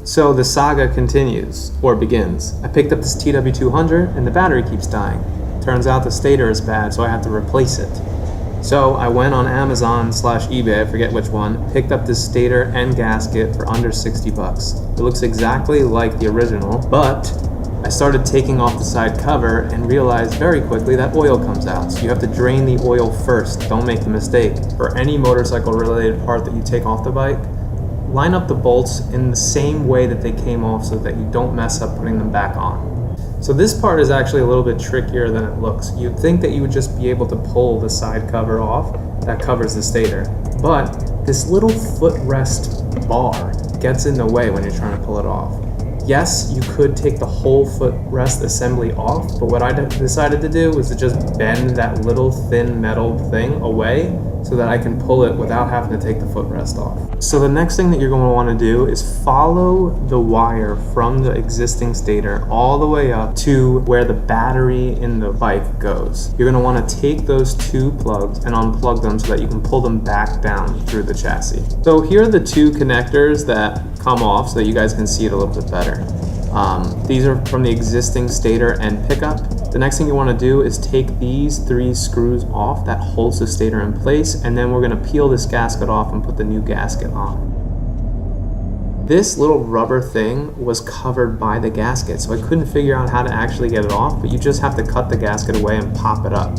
So the saga continues, or begins. I picked up this TW200 and the battery keeps dying. Turns out the stator is bad, so I have to replace it. So I went on Amazon/eBay, I forget which one, picked up this stator and gasket for under 60 bucks. It looks exactly like the original, but I started taking off the side cover and realized very quickly that oil comes out. So you have to drain the oil first. Don't make the mistake. For any motorcycle related part that you take off the bike, line up the bolts in the same way that they came off so that you don't mess up putting them back on. So this part is actually a little bit trickier than it looks. You'd think that you would just be able to pull the side cover off that covers the stator, but this little footrest bar gets in the way when you're trying to pull it off. Yes, you could take the whole footrest assembly off, but what I decided to do was to just bend that little thin metal thing away so that I can pull it without having to take the footrest off. So the next thing that you're going to want to do is follow the wire from the existing stator all the way up to where the battery in the bike goes. You're going to want to take those two plugs and unplug them so that you can pull them back down through the chassis. So here are the two connectors that come off so that you guys can see it a little bit better. These are from the existing stator and pickup. The next thing you want to do is take these three screws off that holds the stator in place, and then we're going to peel this gasket off and put the new gasket on. This little rubber thing was covered by the gasket, so I couldn't figure out how to actually get it off, but you just have to cut the gasket away and pop it up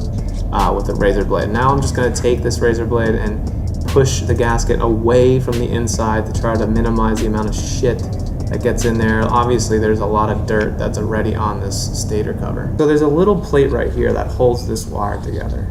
with a razor blade. Now I'm just going to take this razor blade and push the gasket away from the inside to try to minimize the amount of shit that gets in there. Obviously there's a lot of dirt that's already on this stator cover. So there's a little plate right here that holds this wire together.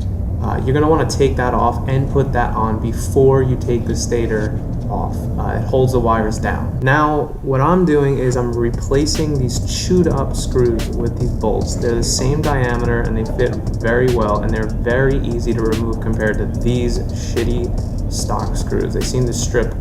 You're going to want to take that off and put that on before you take the stator off. It holds the wires down. Now what I'm doing is I'm replacing these chewed up screws with these bolts. They're the same diameter and they fit very well, and they're very easy to remove compared to these shitty stock screws. They seem to strip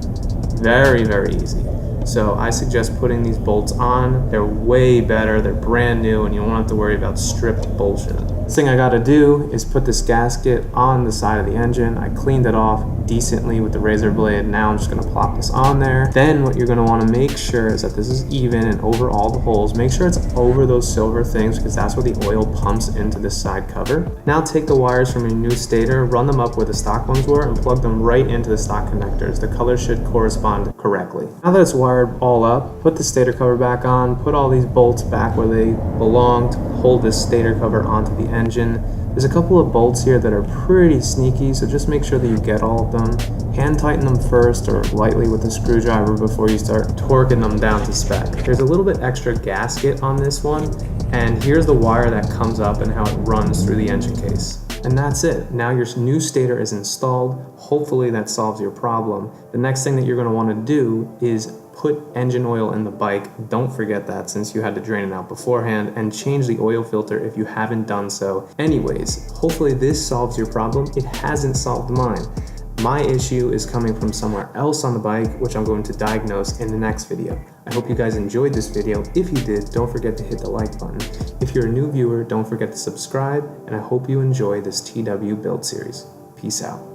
very easy. So I suggest putting these bolts on. They're way better, they're brand new, and you won't have to worry about stripped bullshit. The thing I gotta do is put this gasket on the side of the engine. I cleaned it off decently with the razor blade. Now I'm just gonna plop this on there. Then what you're gonna wanna make sure is that this is even and over all the holes. Make sure it's over those silver things because that's where the oil pumps into this side cover. Now take the wires from your new stator, run them up where the stock ones were, and plug them right into the stock connectors. The colors should correspond correctly. Now that it's wired all up, put the stator cover back on, put all these bolts back where they belong to hold this stator cover onto the engine. There's a couple of bolts here that are pretty sneaky, so just make sure that you get all of them. Hand tighten them first or lightly with a screwdriver before you start torquing them down to spec. There's a little bit extra gasket on this one, and here's the wire that comes up and how it runs through the engine case. And that's it. Now your new stator is installed. Hopefully that solves your problem. The next thing that you're going to want to do is put engine oil in the bike. Don't forget that, since you had to drain it out beforehand, and change the oil filter if you haven't done so. Anyways, hopefully this solves your problem. It hasn't solved mine. My issue is coming from somewhere else on the bike, which I'm going to diagnose in the next video. I hope you guys enjoyed this video. If you did, don't forget to hit the like button. If you're a new viewer, don't forget to subscribe, and I hope you enjoy this TW build series. Peace out.